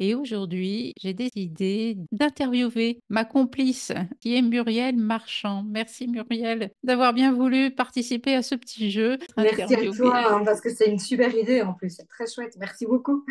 Et aujourd'hui, j'ai décidé d'interviewer ma complice, qui est Muriel Marchand. Merci Muriel d'avoir bien voulu participer à ce petit jeu. Merci à toi, Interviewer. hein, parce que c'est une super idée en plus. C'est très chouette. Merci beaucoup.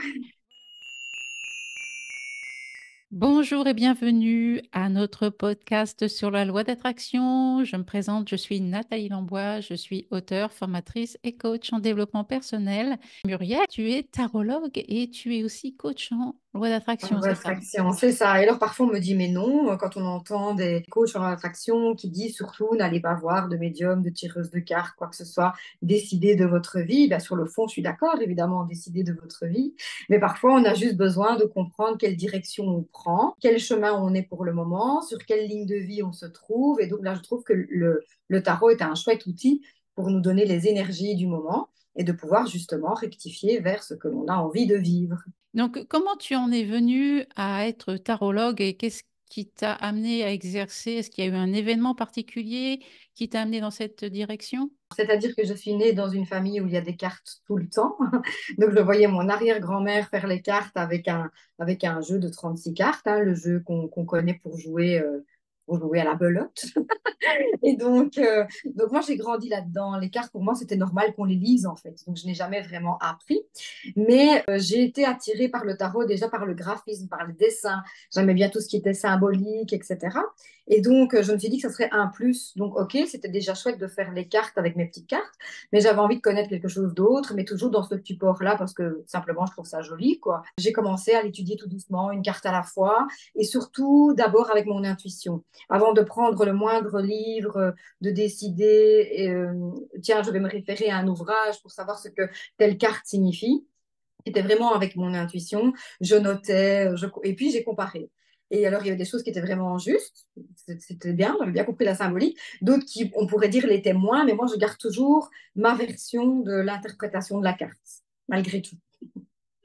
Bonjour et bienvenue à notre podcast sur la loi d'attraction. Je me présente, je suis Nathalie Lambois, je suis auteure, formatrice et coach en développement personnel. Muriel, tu es tarologue et tu es aussi coach en loi En d'attraction, c'est ça? attraction, c'est ça. Et alors parfois on me dit mais non, quand on entend des coachs en attraction qui disent surtout n'allez pas voir de médium, de tireuse de cartes, quoi que ce soit, décidez de votre vie. Ben, sur le fond, je suis d'accord, évidemment, décidez de votre vie. Mais parfois on a juste besoin de comprendre quelle direction on prend, quel chemin on est pour le moment, sur quelle ligne de vie on se trouve. Et donc là, je trouve que le tarot est un chouette outil pour nous donner les énergies du moment et de pouvoir justement rectifier vers ce que l'on a envie de vivre. Donc, comment tu en es venu à être tarologue et qu'est-ce qui t'a amené à exercer? Est-ce qu'il y a eu un événement particulier qui t'a amené dans cette direction? C'est-à-dire que je suis née dans une famille où il y a des cartes tout le temps. Donc, je voyais mon arrière-grand-mère faire les cartes avec un jeu de 36 cartes, hein, le jeu qu'on connaît pour jouer à la belote. Et donc moi, j'ai grandi là-dedans. Les cartes, pour moi, c'était normal qu'on les lise, en fait. Donc, je n'ai jamais vraiment appris. Mais j'ai été attirée par le tarot, déjà par le graphisme, par le dessin. J'aimais bien tout ce qui était symbolique, etc. Et donc, je me suis dit que ça serait un plus. Donc, OK, c'était déjà chouette de faire les cartes avec mes petites cartes. Mais j'avais envie de connaître quelque chose d'autre, mais toujours dans ce support-là, parce que simplement, je trouve ça joli, quoi. J'ai commencé à l'étudier tout doucement, une carte à la fois. Et surtout, d'abord avec mon intuition avant de prendre le moindre livre, de décider, tiens, je vais me référer à un ouvrage pour savoir ce que telle carte signifie. C'était vraiment avec mon intuition. Je notais, et puis j'ai comparé. Et alors, il y avait des choses qui étaient vraiment justes, c'était bien, j'avais bien compris la symbolique. D'autres qui, on pourrait dire, l'étaient moins, mais moi, je garde toujours ma version de l'interprétation de la carte, malgré tout.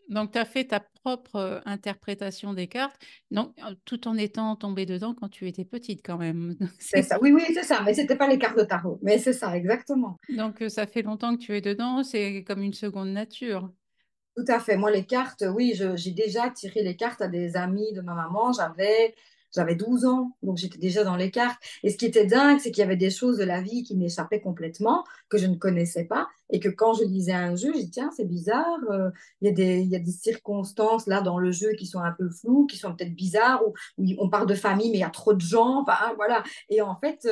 Donc, tu as fait ta propre interprétation des cartes, donc, tout en étant tombée dedans quand tu étais petite quand même. C'est ça, oui, oui, c'est ça, mais c'était pas les cartes de tarot, mais c'est ça, exactement. Donc, ça fait longtemps que tu es dedans, c'est comme une seconde nature. Tout à fait. Moi, les cartes, oui, j'ai déjà tiré les cartes à des amis de ma maman. J'avais 12 ans, donc j'étais déjà dans les cartes. Et ce qui était dingue, c'est qu'il y avait des choses de la vie qui m'échappaient complètement, que je ne connaissais pas, et que quand je lisais un jeu, je dis, tiens, c'est bizarre, il y a des circonstances là dans le jeu qui sont un peu floues, qui sont peut-être bizarres, où on parle de famille, mais il y a trop de gens, enfin, hein, voilà. Et en fait,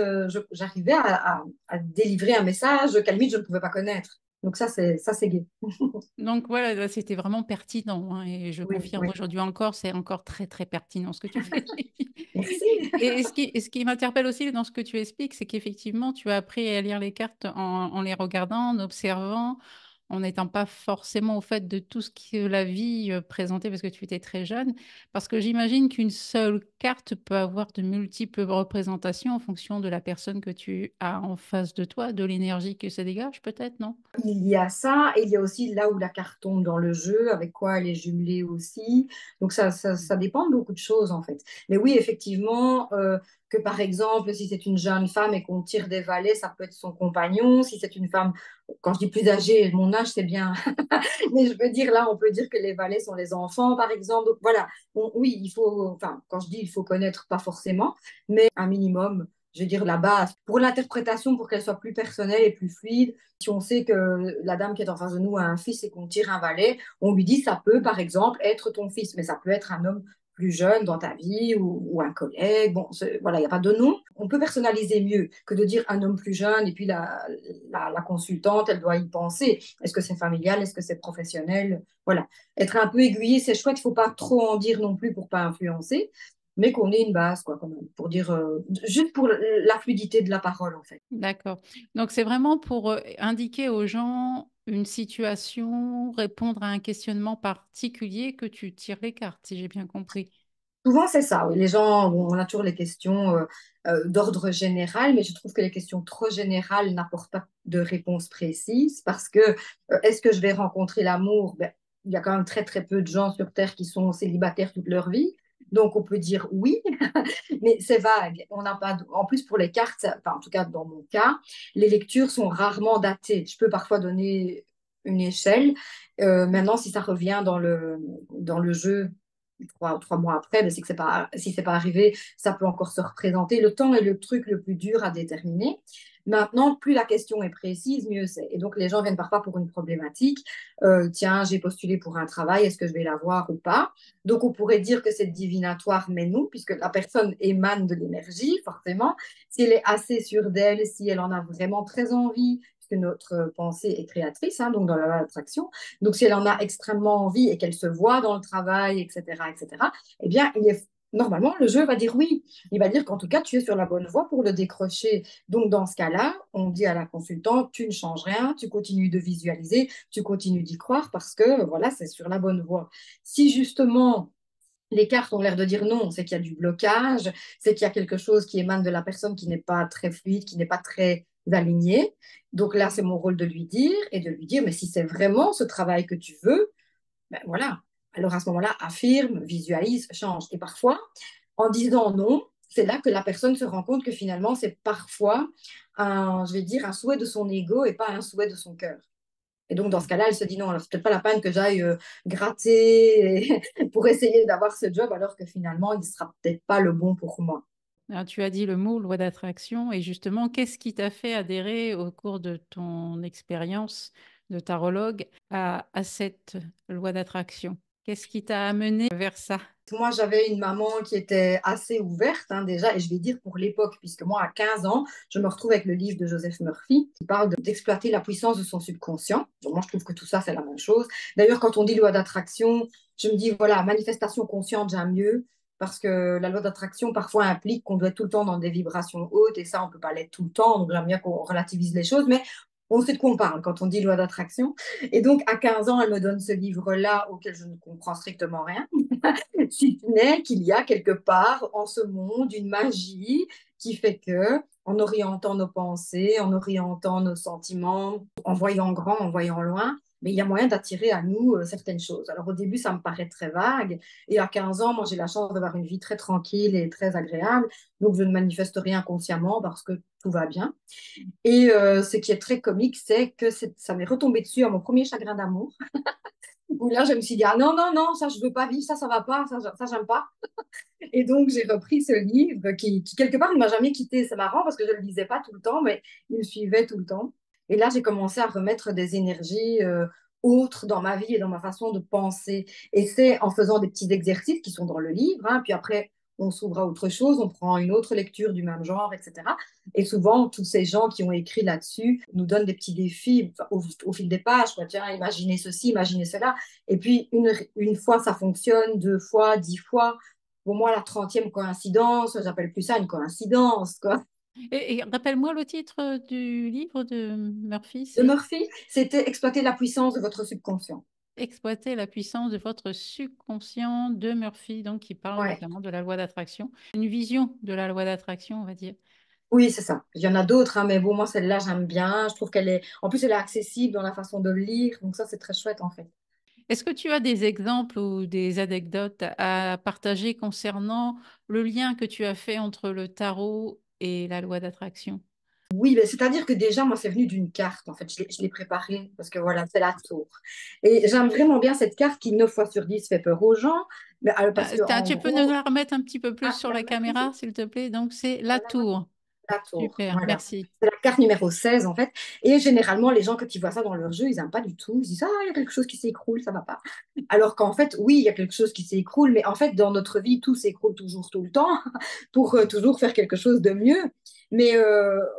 j'arrivais à délivrer un message qu'à la limite, je ne pouvais pas connaître. Donc ça, c'est gai. Donc voilà, là, c'était vraiment pertinent, hein, et je Oui, confirme oui. aujourd'hui encore, c'est encore très très pertinent ce que tu fais. Merci. Et ce qui m'interpelle aussi dans ce que tu expliques, c'est qu'effectivement, tu as appris à lire les cartes en les regardant, en observant, en n'étant pas forcément au fait de tout ce que la vie présentait parce que tu étais très jeune. Parce que j'imagine qu'une seule carte peut avoir de multiples représentations en fonction de la personne que tu as en face de toi, de l'énergie que ça dégage, peut-être, non? Il y a ça, et il y a aussi là où la carte tombe dans le jeu, avec quoi elle est jumelée aussi. Donc ça dépend de beaucoup de choses en fait. Mais oui, effectivement, que par exemple, si c'est une jeune femme et qu'on tire des valets, ça peut être son compagnon. Si c'est une femme, quand je dis plus âgée, mon âge c'est bien. Mais je veux dire, là, on peut dire que les valets sont les enfants, par exemple. Donc voilà, oui, il faut, enfin, quand je dis il faut connaître, pas forcément, mais un minimum, je veux dire, la base. Pour l'interprétation, pour qu'elle soit plus personnelle et plus fluide, si on sait que la dame qui est en face de nous a un fils et qu'on tire un valet, on lui dit, ça peut, par exemple, être ton fils, mais ça peut être un homme plus jeune dans ta vie ou un collègue. Bon, voilà, il n'y a pas de nom. On peut personnaliser mieux que de dire un homme plus jeune et puis la consultante, elle doit y penser. Est-ce que c'est familial? Est-ce que c'est professionnel? Voilà. Être un peu aiguillé, c'est chouette. Il ne faut pas trop en dire non plus pour pas influencer, mais qu'on ait une base, quoi, quand même, pour dire, juste pour la fluidité de la parole, en fait. D'accord. Donc, c'est vraiment pour indiquer aux gens une situation, répondre à un questionnement particulier que tu tires les cartes, si j'ai bien compris. Souvent, c'est ça. Oui. Les gens, bon, on a toujours les questions d'ordre général, mais je trouve que les questions trop générales n'apportent pas de réponse précise parce que est-ce que je vais rencontrer l'amour? Ben, il y a quand même très, très peu de gens sur Terre qui sont célibataires toute leur vie. Donc, on peut dire oui, mais c'est vague. On n'a pas En plus, pour les cartes, enfin, en tout cas, dans mon cas, les lectures sont rarement datées. Je peux parfois donner une échelle. Maintenant, si ça revient dans le jeu trois mois après, mais c'est que c'est pas, si c'est pas arrivé, ça peut encore se représenter. Le temps est le truc le plus dur à déterminer. Maintenant, plus la question est précise, mieux c'est. Et donc, les gens viennent parfois pour une problématique. Tiens, j'ai postulé pour un travail, est-ce que je vais l'avoir ou pas? Donc, on pourrait dire que c'est divinatoire, mais non, puisque la personne émane de l'énergie, forcément. Si elle est assez sûre d'elle, si elle en a vraiment très envie, puisque notre pensée est créatrice, hein, donc dans la loi d'attraction. Donc, si elle en a extrêmement envie et qu'elle se voit dans le travail, etc., etc., eh bien, normalement, le jeu va dire oui. Il va dire qu'en tout cas, tu es sur la bonne voie pour le décrocher. Donc, dans ce cas-là, on dit à la consultante, tu ne changes rien, tu continues de visualiser, tu continues d'y croire parce que, voilà, c'est sur la bonne voie. Si justement, les cartes ont l'air de dire non, c'est qu'il y a du blocage, c'est qu'il y a quelque chose qui émane de la personne qui n'est pas très fluide, qui n'est pas très alignée. Donc là, c'est mon rôle de lui dire et de lui dire, mais si c'est vraiment ce travail que tu veux, ben voilà. Alors à ce moment-là, affirme, visualise, change. Et parfois, en disant non, c'est là que la personne se rend compte que finalement, c'est parfois je vais dire, un souhait de son ego et pas un souhait de son cœur. Et donc, dans ce cas-là, elle se dit non, alors c'est peut-être pas la peine que j'aille gratter pour essayer d'avoir ce job, alors que finalement, il sera peut-être pas le bon pour moi. Alors, tu as dit le mot loi d'attraction et justement, qu'est-ce qui t'a fait adhérer au cours de ton expérience de tarologue à cette loi d'attraction? Qu'est-ce qui t'a amené vers ça? Moi, j'avais une maman qui était assez ouverte, hein, déjà, et je vais dire pour l'époque, puisque moi, à 15 ans, je me retrouve avec le livre de Joseph Murphy qui parle d'exploiter la puissance de son subconscient. Donc, moi, je trouve que tout ça, c'est la même chose. D'ailleurs, quand on dit loi d'attraction, je me dis, voilà, manifestation consciente, j'aime mieux, parce que la loi d'attraction, parfois, implique qu'on doit être tout le temps dans des vibrations hautes, et ça, on ne peut pas l'être tout le temps, donc j'aime bien qu'on relativise les choses, mais on sait de quoi on parle quand on dit loi d'attraction. Et donc, à 15 ans, elle me donne ce livre-là auquel je ne comprends strictement rien si ce n'est qu'il y a quelque part en ce monde une magie qui fait que, en orientant nos pensées, en orientant nos sentiments, en voyant grand, en voyant loin, mais il y a moyen d'attirer à nous certaines choses. Alors au début, ça me paraît très vague. Et à 15 ans, moi, j'ai la chance d'avoir une vie très tranquille et très agréable. Donc, je ne manifeste rien consciemment parce que tout va bien. Et ce qui est très comique, c'est que ça m'est retombé dessus à mon premier chagrin d'amour où là, je me suis dit, ah non, non, non, ça, je veux pas vivre, ça va pas, ça j'aime pas. Et donc, j'ai repris ce livre qui, quelque part, ne m'a jamais quitté. C'est marrant parce que je ne le lisais pas tout le temps, mais il me suivait tout le temps. Et là, j'ai commencé à remettre des énergies autres dans ma vie et dans ma façon de penser. Et c'est en faisant des petits exercices qui sont dans le livre, hein, puis après, on s'ouvre à autre chose, on prend une autre lecture du même genre, etc. Et souvent, tous ces gens qui ont écrit là-dessus nous donnent des petits défis au fil des pages. Quoi. Tiens, imaginez ceci, imaginez cela. Et puis, une fois, ça fonctionne, deux fois, 10 fois. Pour moi, la 30e coïncidence, j'appelle plus ça une coïncidence, quoi. Et rappelle-moi le titre du livre de Murphy, De c'est Murphy, c'était exploiter la puissance de votre subconscient. Exploiter la puissance de votre subconscient de Murphy, donc qui parle Ouais. notamment de la loi d'attraction. Une vision de la loi d'attraction, on va dire. Oui, c'est ça. Il y en a d'autres, hein, mais bon, moi, celle-là, j'aime bien. Je trouve qu'elle est. En plus, elle est accessible dans la façon de le lire. Donc, ça, c'est très chouette, en fait. Est-ce que tu as des exemples ou des anecdotes à partager concernant le lien que tu as fait entre le tarot et la loi d'attraction? Oui, ben, c'est-à-dire que déjà, moi, c'est venu d'une carte, en fait. Je l'ai préparée parce que voilà, c'est la tour. Et j'aime vraiment bien cette carte qui, 9 fois sur 10 fait peur aux gens. Mais, parce que, en Tu peux nous gros, la remettre un petit peu plus ah, sur la la remettre ici? caméra, s'il te plaît? Donc, c'est la tour. La tour, Super, voilà. merci. C'est la carte numéro 16 en fait. Et généralement, les gens, quand ils voient ça dans leur jeu, ils n'aiment pas du tout. Ils disent, ah, il y a quelque chose qui s'écroule, ça va pas. Alors qu'en fait, oui, il y a quelque chose qui s'écroule, mais en fait, dans notre vie, tout s'écroule toujours, tout le temps, pour toujours faire quelque chose de mieux. Mais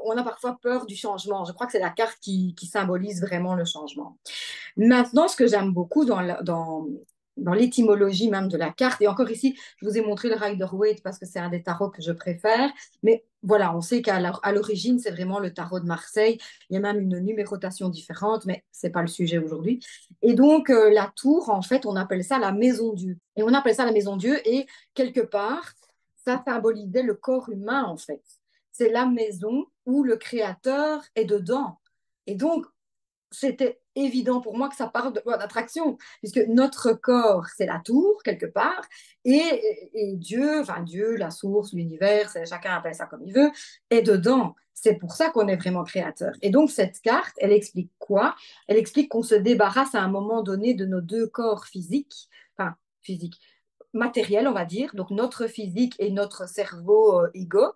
on a parfois peur du changement. Je crois que c'est la carte qui symbolise vraiment le changement. Maintenant, ce que j'aime beaucoup dans l'étymologie même de la carte, et encore ici, je vous ai montré le Rider-Waite parce que c'est un des tarots que je préfère, mais voilà, on sait qu'à l'origine, c'est vraiment le tarot de Marseille. Il y a même une numérotation différente, mais c'est pas le sujet aujourd'hui. Et donc, la tour, en fait, on appelle ça la maison Dieu. Et on appelle ça la maison Dieu, et quelque part, ça symbolisait le corps humain, en fait. C'est la maison où le créateur est dedans. Et donc, c'était évident pour moi que ça parle de loi d'attraction, puisque notre corps, c'est la tour, quelque part, et Dieu, enfin Dieu, la source, l'univers, chacun appelle ça comme il veut, est dedans. C'est pour ça qu'on est vraiment créateur. Et donc, cette carte, elle explique quoi? Elle explique qu'on se débarrasse à un moment donné de nos deux corps physiques, enfin, physiques, matériel, on va dire, donc notre physique et notre cerveau ego.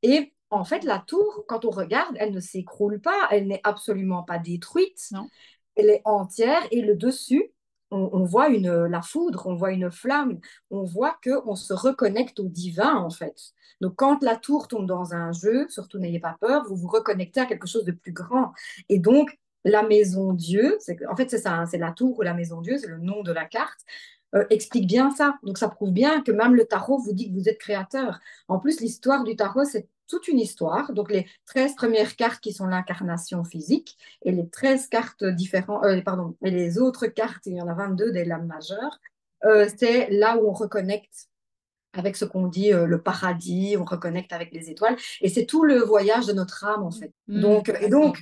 Et en fait, la tour, quand on regarde, elle ne s'écroule pas, elle n'est absolument pas détruite, Non? elle est entière et le dessus, on voit la foudre, on voit une flamme, on voit qu'on se reconnecte au divin en fait. Donc quand la tour tombe dans un jeu, surtout n'ayez pas peur, vous vous reconnectez à quelque chose de plus grand. Et donc la maison Dieu, en fait c'est ça, hein, c'est la tour ou la maison Dieu, c'est le nom de la carte, explique bien ça. Donc ça prouve bien que même le tarot vous dit que vous êtes créateur. En plus, l'histoire du tarot, c'est toute une histoire. Donc les 13 premières cartes qui sont l'incarnation physique et les 13 cartes différentes, pardon, et les autres cartes, il y en a 22 des lames majeures, c'est là où on reconnecte avec ce qu'on dit le paradis, on reconnecte avec les étoiles. Et c'est tout le voyage de notre âme, en fait. Donc, et D'accord.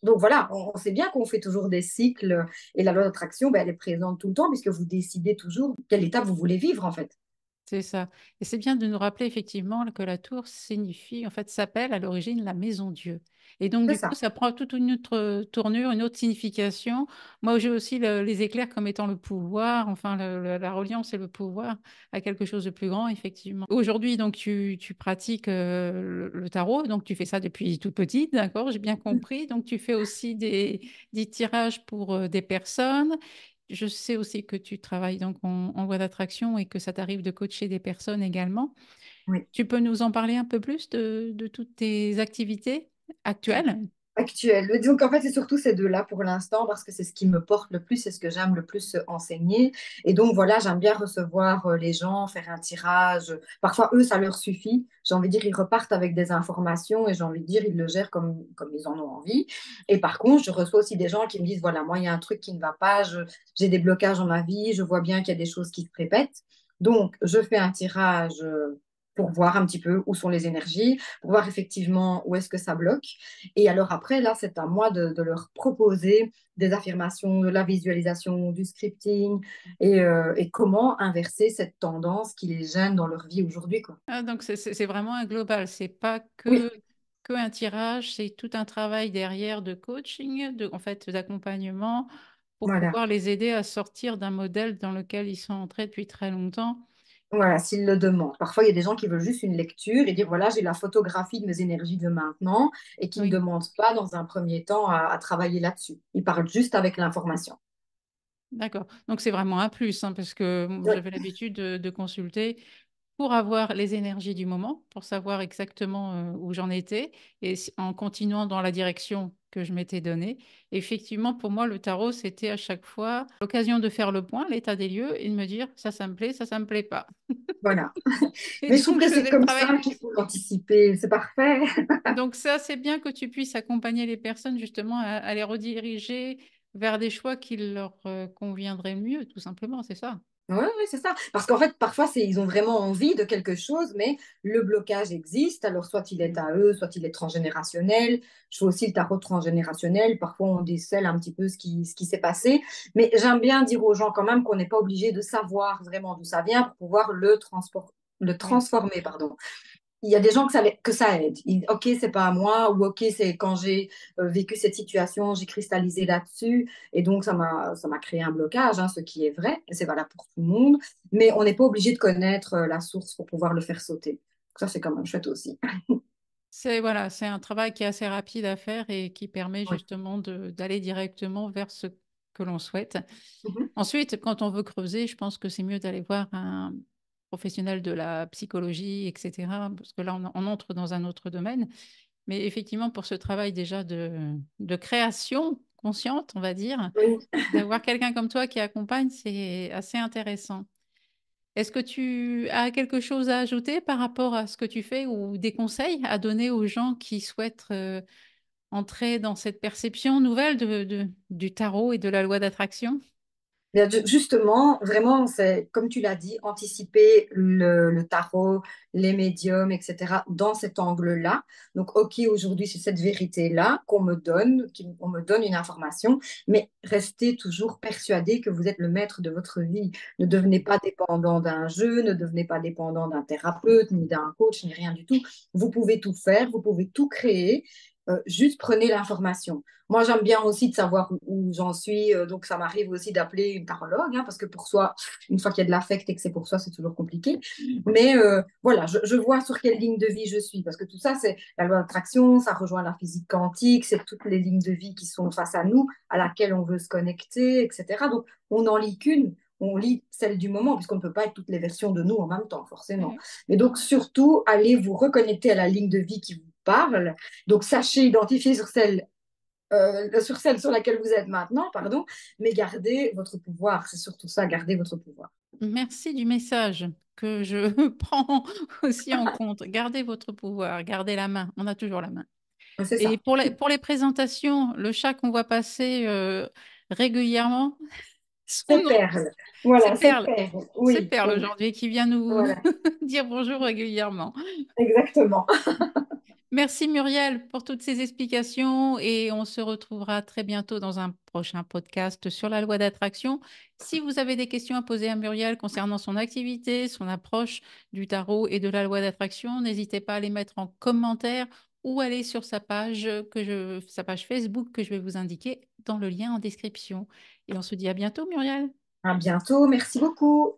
donc voilà, on sait bien qu'on fait toujours des cycles et la loi d'attraction, ben, elle est présente tout le temps puisque vous décidez toujours quelle étape vous voulez vivre, en fait. C'est ça. Et c'est bien de nous rappeler effectivement que la tour signifie, en fait, s'appelle à l'origine la maison Dieu. Et donc, C'est du coup, ça. ça prend toute une autre tournure, une autre signification. Moi, j'ai aussi les éclairs comme étant le pouvoir, enfin, la reliance et le pouvoir à quelque chose de plus grand, effectivement. Aujourd'hui, donc, tu pratiques le tarot, donc tu fais ça depuis toute petite, d'accord, j'ai bien compris. Donc, tu fais aussi des tirages pour des personnes. Je sais aussi que tu travailles donc en voie d'attraction et que ça t'arrive de coacher des personnes également. Oui. Tu peux nous en parler un peu plus de toutes tes activités actuelles? Actuelle. Donc, en fait, c'est surtout ces deux-là pour l'instant parce que c'est ce qui me porte le plus, c'est ce que j'aime le plus enseigner. Et donc, voilà, j'aime bien recevoir les gens, faire un tirage. Parfois, eux, ça leur suffit. J'ai envie de dire, ils repartent avec des informations et j'ai envie de dire, ils le gèrent comme ils en ont envie. Et par contre, je reçois aussi des gens qui me disent, voilà, moi, il y a un truc qui ne va pas, j'ai des blocages dans ma vie, je vois bien qu'il y a des choses qui se répètent. Donc, je fais un tirage pour voir un petit peu où sont les énergies, pour voir effectivement où est-ce que ça bloque. Et alors après, là, c'est à moi de leur proposer des affirmations, de la visualisation, du scripting et comment inverser cette tendance qui les gêne dans leur vie aujourd'hui, quoi. Ah, donc c'est vraiment un global, c'est pas Oui, que un tirage, c'est tout un travail derrière de coaching, en fait d'accompagnement pour voilà. pouvoir les aider à sortir d'un modèle dans lequel ils sont entrés depuis très longtemps. Voilà, s'ils le demandent. Parfois, il y a des gens qui veulent juste une lecture et dire, voilà, j'ai la photographie de mes énergies de maintenant et qui ne Oui. demandent pas dans un premier temps à travailler là-dessus. Ils parlent juste avec l'information. D'accord. Donc c'est vraiment un plus, hein, parce que Oui, j'avais l'habitude de consulter pour avoir les énergies du moment, pour savoir exactement où j'en étais, et en continuant dans la direction que je m'étais donnée. Effectivement, pour moi, le tarot, c'était à chaque fois l'occasion de faire le point, l'état des lieux, et de me dire, ça me plaît, ça me plaît pas. voilà. Et Mais je trouve donc, je que c'est faisais le comme travail. ça qu'il faut anticiper. C'est parfait. Donc ça, c'est bien que tu puisses accompagner les personnes justement à les rediriger vers des choix qui leur conviendraient mieux, tout simplement, c'est ça. Oui, oui, c'est ça. Parce qu'en fait, parfois, ils ont vraiment envie de quelque chose, mais le blocage existe. Alors, soit il est Mm. à eux, soit il est transgénérationnel. Je fais aussi le tarot transgénérationnel. Parfois, on décèle un petit peu ce qui s'est passé. Mais j'aime bien dire aux gens quand même qu'on n'est pas obligé de savoir vraiment d'où ça vient pour pouvoir le Oui. transformer, pardon. Il y a des gens que ça aide. Ok, c'est pas à moi, ou ok, c'est quand j'ai vécu cette situation, j'ai cristallisé là-dessus, et donc ça m'a créé un blocage, hein, ce qui est vrai, et c'est valable pour tout le monde. Mais on n'est pas obligé de connaître la source pour pouvoir le faire sauter. Donc ça, c'est quand même chouette aussi. C'est voilà, c'est un travail qui est assez rapide à faire et qui permet Oui. justement d'aller directement vers ce que l'on souhaite. Mhm. Ensuite, quand on veut creuser, je pense que c'est mieux d'aller voir un professionnel de la psychologie, etc. Parce que là, on entre dans un autre domaine. Mais effectivement, pour ce travail déjà de création consciente, on va dire, Oui. d'avoir quelqu'un comme toi qui accompagne, c'est assez intéressant. Est-ce que tu as quelque chose à ajouter par rapport à ce que tu fais ou des conseils à donner aux gens qui souhaitent entrer dans cette perception nouvelle du tarot et de la loi d'attraction? Bien, justement, vraiment, c'est comme tu l'as dit, anticiper le tarot, les médiums, etc., dans cet angle-là. Donc, OK, aujourd'hui, c'est cette vérité-là qu'on me donne, on me donne une information, mais restez toujours persuadé que vous êtes le maître de votre vie. Ne devenez pas dépendant d'un jeu, ne devenez pas dépendant d'un thérapeute, ni d'un coach, ni rien du tout. Vous pouvez tout faire, vous pouvez tout créer. juste prenez l'information. Moi, j'aime bien aussi de savoir où j'en suis, donc ça m'arrive aussi d'appeler une tarologue, hein, parce que pour soi, une fois qu'il y a de l'affect et que c'est pour soi, c'est toujours compliqué. Mais voilà, je vois sur quelle ligne de vie je suis, parce que tout ça, c'est la loi d'attraction, ça rejoint la physique quantique, c'est toutes les lignes de vie qui sont face à nous, à laquelle on veut se connecter, etc. Donc, on n'en lit qu'une. On lit celle du moment, puisqu'on ne peut pas être toutes les versions de nous en même temps, forcément. Ouais. Et donc, surtout, allez vous reconnecter à la ligne de vie qui vous parle. Donc, sachez identifier sur celle sur laquelle vous êtes maintenant, pardon, mais gardez votre pouvoir. C'est surtout ça, gardez votre pouvoir. Merci du message que je prends aussi en compte. Gardez votre pouvoir, gardez la main. On a toujours la main. C'est Et ça. pour les présentations, le chat qu'on voit passer régulièrement, son C'est nom, Perle. c'est Voilà, c'est Perle. Perle. C'est Oui, Perle oui, aujourd'hui qui vient nous voilà, dire bonjour régulièrement. exactement. Merci Muriel pour toutes ces explications et on se retrouvera très bientôt dans un prochain podcast sur la loi d'attraction. Si vous avez des questions à poser à Muriel concernant son activité, son approche du tarot et de la loi d'attraction, n'hésitez pas à les mettre en commentaire ou aller sur sa page Facebook que je vais vous indiquer dans le lien en description. Et on se dit à bientôt Muriel. À bientôt. Merci beaucoup.